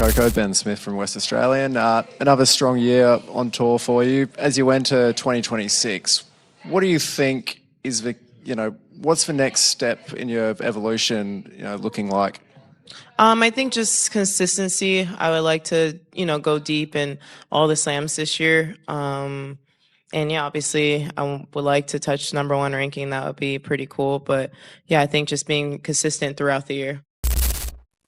Coco, Ben Smith from West Australian. Another strong year on tour for you. As you enter 2026, what do you think is what's the next step in your evolution, looking like? I think just consistency. I would like to, go deep in all the slams this year. And yeah, obviously, would like to touch #1 ranking. That would be pretty cool. But yeah, I think just being consistent throughout the year.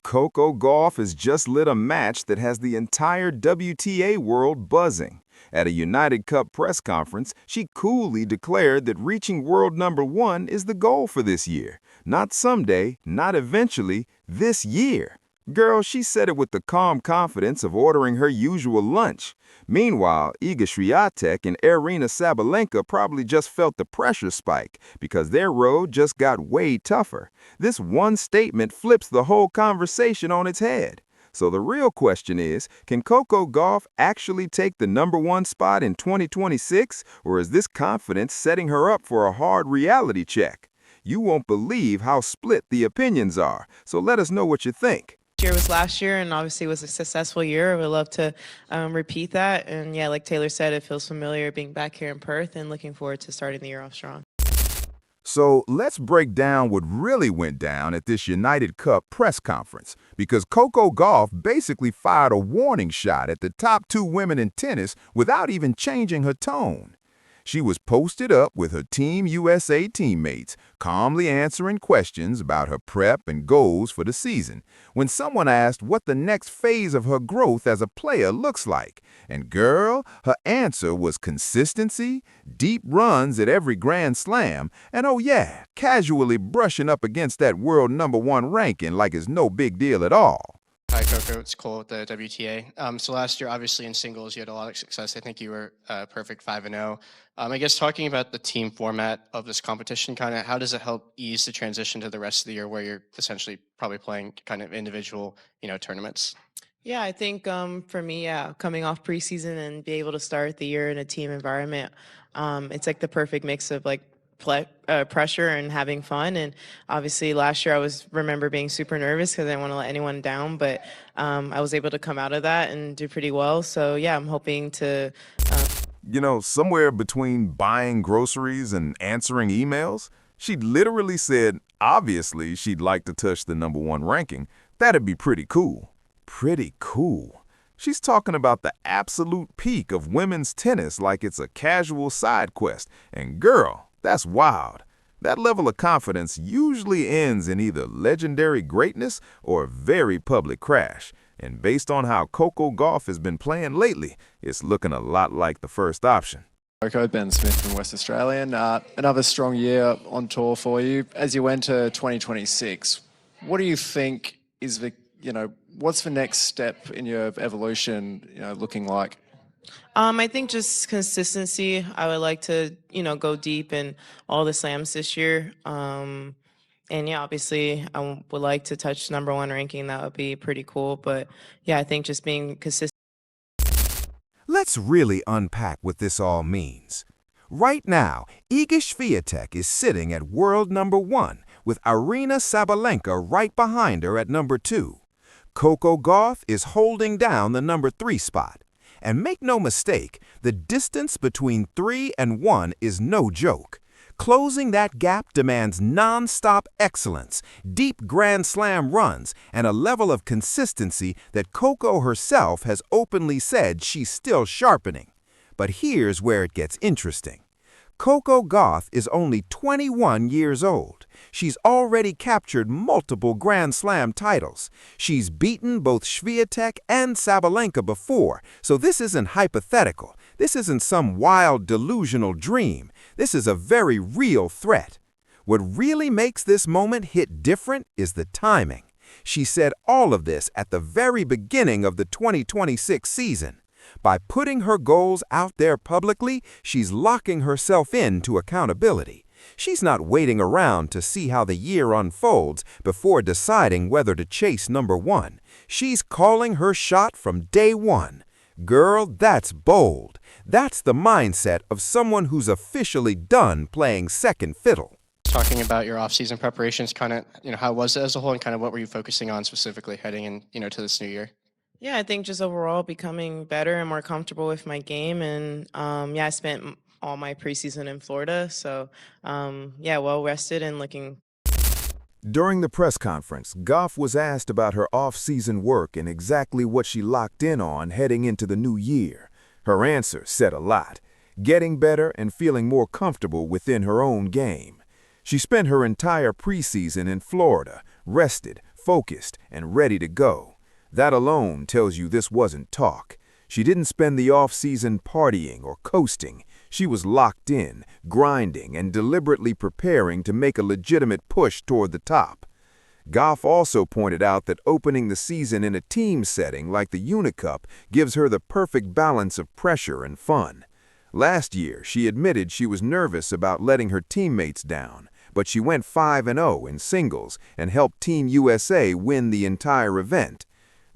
Coco Gauff has just lit a match that has the entire WTA world buzzing. At a United Cup press conference, she coolly declared that reaching world #1 is the goal for this year. Not someday, not eventually, this year. Girl, she said it with the calm confidence of ordering her usual lunch. Meanwhile, Iga Swiatek and Aryna Sabalenka probably just felt the pressure spike because their road just got way tougher. This one statement flips the whole conversation on its head. So the real question is, can Coco Gauff actually take the #1 spot in 2026, or is this confidence setting her up for a hard reality check? You won't believe how split the opinions are, so let us know what you think. Year was last year, and obviously was a successful year. I would love to repeat that. And yeah, like Taylor said, it feels familiar being back here in Perth, and looking forward to starting the year off strong. So let's break down what really went down at this United Cup press conference, because Coco Gauff basically fired a warning shot at the top two women in tennis without even changing her tone. She was posted up with her Team USA teammates, calmly answering questions about her prep and goals for the season, when someone asked what the next phase of her growth as a player looks like. And girl, her answer was consistency, deep runs at every Grand Slam, and oh yeah, casually brushing up against that world #1 ranking like it's no big deal at all. Hi, Coco. It's Cole with the WTA. So last year, obviously in singles, you had a lot of success. I think you were perfect 5-0. I guess talking about the team format of this competition, kind of how does it help ease the transition to the rest of the year, where you're essentially probably playing kind of individual, tournaments? Yeah, I think for me, yeah, coming off preseason and be able to start the year in a team environment, it's like the perfect mix of like pressure and having fun. And obviously, last year remember being super nervous because I didn't want to let anyone down, but I was able to come out of that and do pretty well. So yeah, I'm hoping to. Somewhere between buying groceries and answering emails, she literally said, obviously, she'd like to touch the #1 ranking. That'd be pretty cool. Pretty cool. She's talking about the absolute peak of women's tennis like it's a casual side quest. And girl, that's wild. That level of confidence usually ends in either legendary greatness or a very public crash. And based on how Coco Gauff has been playing lately, it's looking a lot like the first option. Coco, Ben Smith from West Australian. Another strong year on tour for you. As you enter 2026, what do you think is what's the next step in your evolution, looking like? I think just consistency. I would like to, go deep in all the slams this year. And yeah, obviously, would like to touch #1 ranking. That would be pretty cool. But yeah, I think just being consistent. Let's really unpack what this all means. Right now, Iga Swiatek is sitting at world #1, with Aryna Sabalenka right behind her at #2. Coco Gauff is holding down the #3 spot. And make no mistake, the distance between 3 and 1 is no joke. Closing that gap demands non-stop excellence, deep Grand Slam runs, and a level of consistency that Coco herself has openly said she's still sharpening. But here's where it gets interesting. Coco Gauff is only 21 years old. She's already captured multiple Grand Slam titles. She's beaten both Swiatek and Sabalenka before, so this isn't hypothetical. This isn't some wild, delusional dream. This is a very real threat. What really makes this moment hit different is the timing. She said all of this at the very beginning of the 2026 season. By putting her goals out there publicly, she's locking herself into accountability. She's not waiting around to see how the year unfolds before deciding whether to chase #1. She's calling her shot from day one. Girl, that's bold. That's the mindset of someone who's officially done playing second fiddle. Talking about your off-season preparations, kind of, how was it as a whole, and kind of what were you focusing on specifically heading in, to this new year? Yeah, I think just overall becoming better and more comfortable with my game. And yeah, I spent all my preseason in Florida. So yeah, well rested and looking. During the press conference, Gauff was asked about her off-season work and exactly what she locked in on heading into the new year. Her answer said a lot, getting better and feeling more comfortable within her own game. She spent her entire preseason in Florida, rested, focused, and ready to go. That alone tells you this wasn't talk. She didn't spend the off-season partying or coasting. She was locked in, grinding, and deliberately preparing to make a legitimate push toward the top. Gauff also pointed out that opening the season in a team setting like the Unicup gives her the perfect balance of pressure and fun. Last year, she admitted she was nervous about letting her teammates down, but she went 5-0 in singles and helped Team USA win the entire event.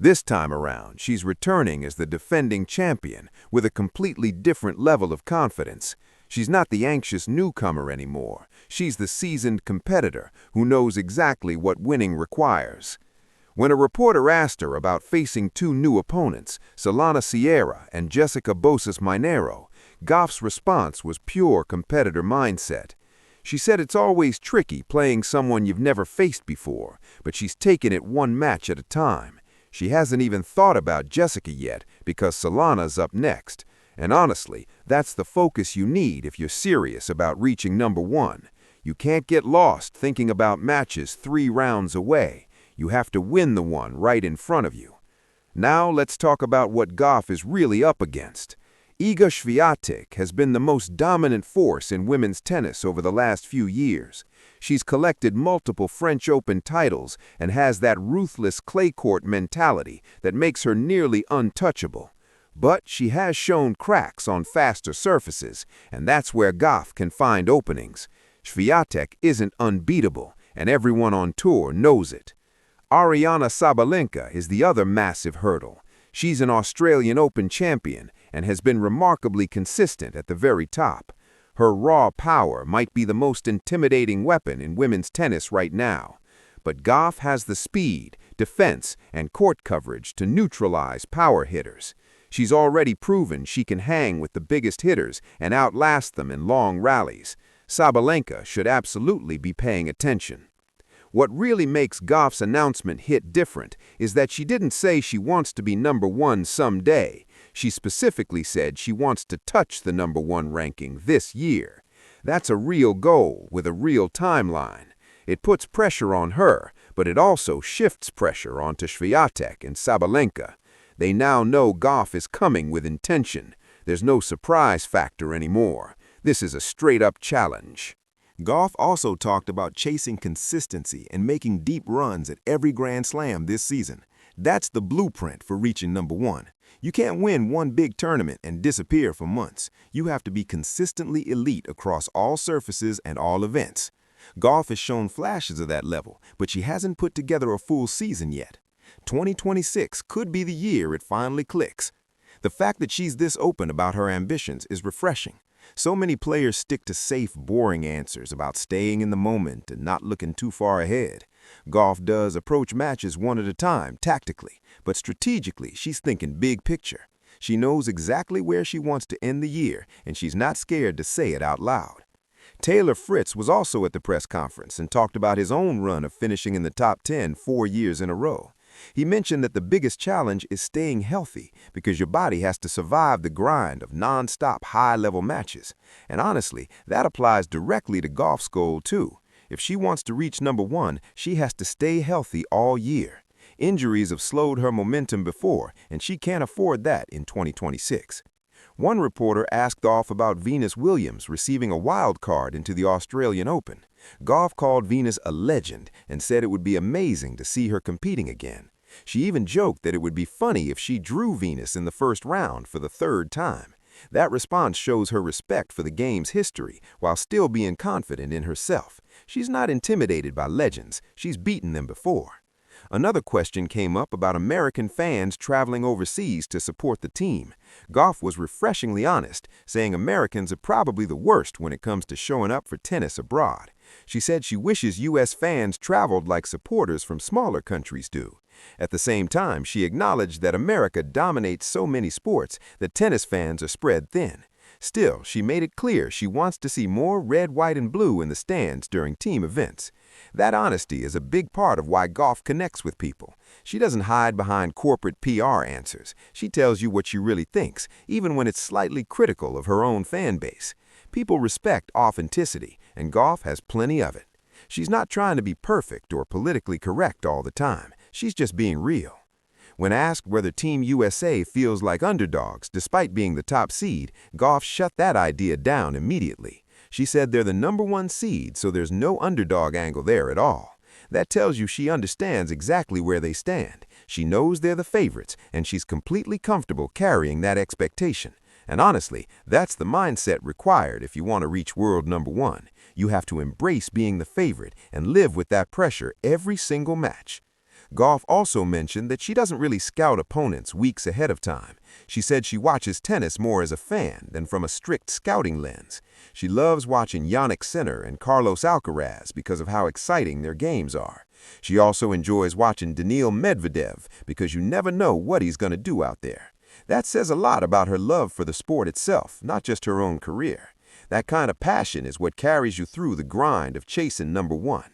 This time around, she's returning as the defending champion with a completely different level of confidence. She's not the anxious newcomer anymore. She's the seasoned competitor who knows exactly what winning requires. When a reporter asked her about facing two new opponents, Solana Sierra and Jessica Bosas Minero, Gauff's response was pure competitor mindset. She said it's always tricky playing someone you've never faced before, but she's taken it one match at a time. She hasn't even thought about Jessica yet because Solana's up next. And honestly, that's the focus you need if you're serious about reaching #1. You can't get lost thinking about matches 3 rounds away. You have to win the one right in front of you. Now let's talk about what Gauff is really up against. Iga Swiatek has been the most dominant force in women's tennis over the last few years. She's collected multiple French Open titles and has that ruthless clay court mentality that makes her nearly untouchable. But she has shown cracks on faster surfaces, and that's where Gauff can find openings. Swiatek isn't unbeatable, and everyone on tour knows it. Aryna Sabalenka is the other massive hurdle. She's an Australian Open champion and has been remarkably consistent at the very top. Her raw power might be the most intimidating weapon in women's tennis right now. But Gauff has the speed, defense, and court coverage to neutralize power hitters. She's already proven she can hang with the biggest hitters and outlast them in long rallies. Sabalenka should absolutely be paying attention. What really makes Gauff's announcement hit different is that she didn't say she wants to be #1 someday. She specifically said she wants to touch the #1 ranking this year. That's a real goal with a real timeline. It puts pressure on her, but it also shifts pressure onto Swiatek and Sabalenka. They now know Gauff is coming with intention. There's no surprise factor anymore. This is a straight-up challenge. Gauff also talked about chasing consistency and making deep runs at every Grand Slam this season. That's the blueprint for reaching #1. You can't win one big tournament and disappear for months. You have to be consistently elite across all surfaces and all events. Gauff has shown flashes of that level, but she hasn't put together a full season yet. 2026 could be the year it finally clicks. The fact that she's this open about her ambitions is refreshing. So many players stick to safe, boring answers about staying in the moment and not looking too far ahead. Gauff does approach matches one at a time, tactically, but strategically, she's thinking big picture. She knows exactly where she wants to end the year, and she's not scared to say it out loud. Taylor Fritz was also at the press conference and talked about his own run of finishing in the top 10 4 years in a row. He mentioned that the biggest challenge is staying healthy because your body has to survive the grind of non-stop high-level matches. And honestly, that applies directly to Gauff's goal too. If she wants to reach #1, she has to stay healthy all year. Injuries have slowed her momentum before, and she can't afford that in 2026. One reporter asked Gauff about Venus Williams receiving a wild card into the Australian Open. Gauff called Venus a legend and said it would be amazing to see her competing again. She even joked that it would be funny if she drew Venus in the first round for the 3rd time. That response shows her respect for the game's history while still being confident in herself. She's not intimidated by legends. She's beaten them before. Another question came up about American fans traveling overseas to support the team. Gauff was refreshingly honest, saying Americans are probably the worst when it comes to showing up for tennis abroad. She said she wishes U.S. fans traveled like supporters from smaller countries do. At the same time, she acknowledged that America dominates so many sports that tennis fans are spread thin. Still, she made it clear she wants to see more red, white, and blue in the stands during team events. That honesty is a big part of why Gauff connects with people. She doesn't hide behind corporate PR answers. She tells you what she really thinks, even when it's slightly critical of her own fan base. People respect authenticity, and Gauff has plenty of it. She's not trying to be perfect or politically correct all the time. She's just being real. When asked whether Team USA feels like underdogs despite being the top seed, Gauff shut that idea down immediately. She said they're the #1 seed, so there's no underdog angle there at all. That tells you she understands exactly where they stand. She knows they're the favorites, and she's completely comfortable carrying that expectation. And honestly, that's the mindset required if you want to reach world #1. You have to embrace being the favorite and live with that pressure every single match. Gauff also mentioned that she doesn't really scout opponents weeks ahead of time. She said she watches tennis more as a fan than from a strict scouting lens. She loves watching Jannik Sinner and Carlos Alcaraz because of how exciting their games are. She also enjoys watching Daniil Medvedev because you never know what he's going to do out there. That says a lot about her love for the sport itself, not just her own career. That kind of passion is what carries you through the grind of chasing #1.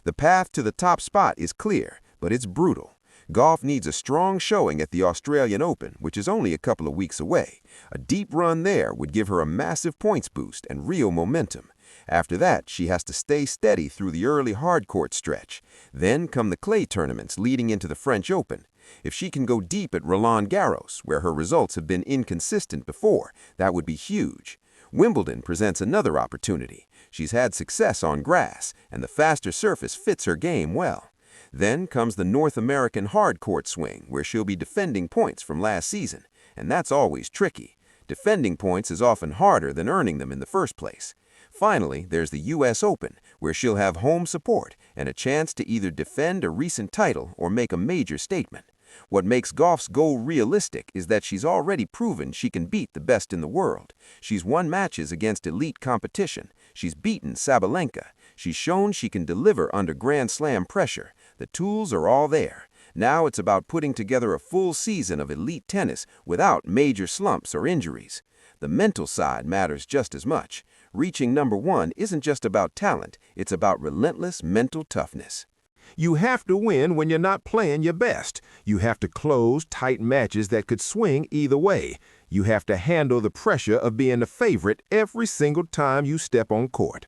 The path to the top spot is clear, but it's brutal. Gauff needs a strong showing at the Australian Open, which is only a couple of weeks away. A deep run there would give her a massive points boost and real momentum. After that, she has to stay steady through the early hardcourt stretch. Then come the clay tournaments leading into the French Open. If she can go deep at Roland Garros, where her results have been inconsistent before, that would be huge. Wimbledon presents another opportunity. She's had success on grass, and the faster surface fits her game well. Then comes the North American hard-court swing, where she'll be defending points from last season, and that's always tricky. Defending points is often harder than earning them in the first place. Finally, there's the U.S. Open, where she'll have home support and a chance to either defend a recent title or make a major statement. What makes Gauff's goal realistic is that she's already proven she can beat the best in the world. She's won matches against elite competition. She's beaten Sabalenka. She's shown she can deliver under Grand Slam pressure. The tools are all there. Now it's about putting together a full season of elite tennis without major slumps or injuries. The mental side matters just as much. Reaching #1 isn't just about talent, it's about relentless mental toughness. You have to win when you're not playing your best. You have to close tight matches that could swing either way. You have to handle the pressure of being the favorite every single time you step on court.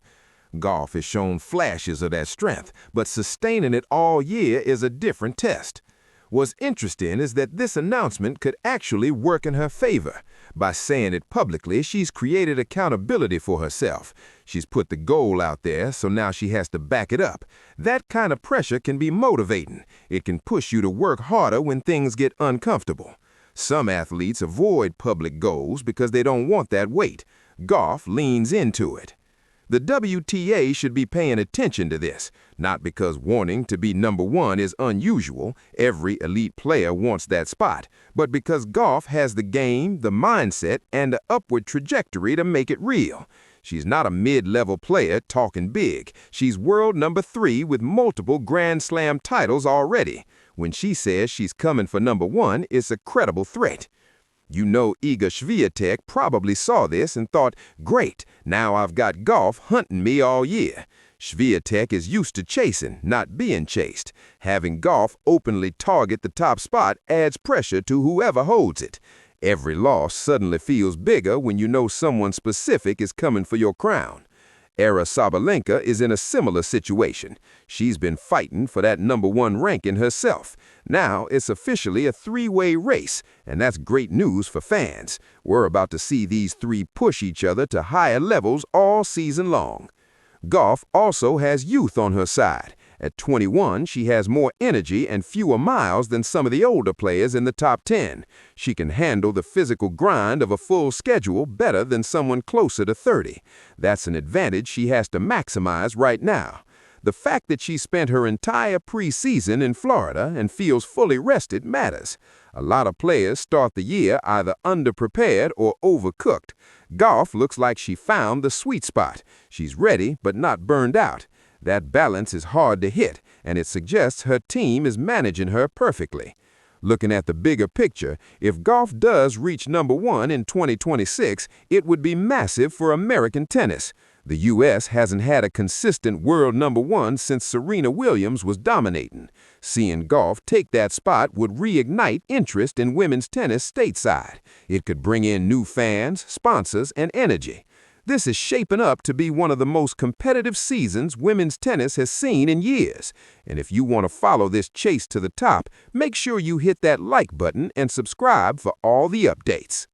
Gauff has shown flashes of that strength, but sustaining it all year is a different test. What's interesting is that this announcement could actually work in her favor. By saying it publicly, she's created accountability for herself. She's put the goal out there, so now she has to back it up. That kind of pressure can be motivating. It can push you to work harder when things get uncomfortable. Some athletes avoid public goals because they don't want that weight. Gauff leans into it. The WTA should be paying attention to this, not because wanting to be #1 is unusual, every elite player wants that spot, but because Gauff has the game, the mindset, and the upward trajectory to make it real. She's not a mid-level player talking big. She's world #3 with multiple Grand Slam titles already. When she says she's coming for #1, it's a credible threat. You know Iga Swiatek probably saw this and thought, great, now I've got Gauff hunting me all year. Swiatek is used to chasing, not being chased. Having Gauff openly target the top spot adds pressure to whoever holds it. Every loss suddenly feels bigger when you know someone specific is coming for your crown. Ara Sabalenka is in a similar situation. She's been fighting for that #1 ranking herself. Now it's officially a three-way race, and that's great news for fans. We're about to see these three push each other to higher levels all season long. Gauff also has youth on her side. At 21, she has more energy and fewer miles than some of the older players in the top 10. She can handle the physical grind of a full schedule better than someone closer to 30. That's an advantage she has to maximize right now. The fact that she spent her entire preseason in Florida and feels fully rested matters. A lot of players start the year either underprepared or overcooked. Gauff looks like she found the sweet spot. She's ready but not burned out. That balance is hard to hit, and it suggests her team is managing her perfectly. Looking at the bigger picture, if Gauff does reach #1 in 2026, it would be massive for American tennis. The U.S. hasn't had a consistent world #1 since Serena Williams was dominating. Seeing Gauff take that spot would reignite interest in women's tennis stateside. It could bring in new fans, sponsors, and energy. This is shaping up to be one of the most competitive seasons women's tennis has seen in years. And if you want to follow this chase to the top, make sure you hit that like button and subscribe for all the updates.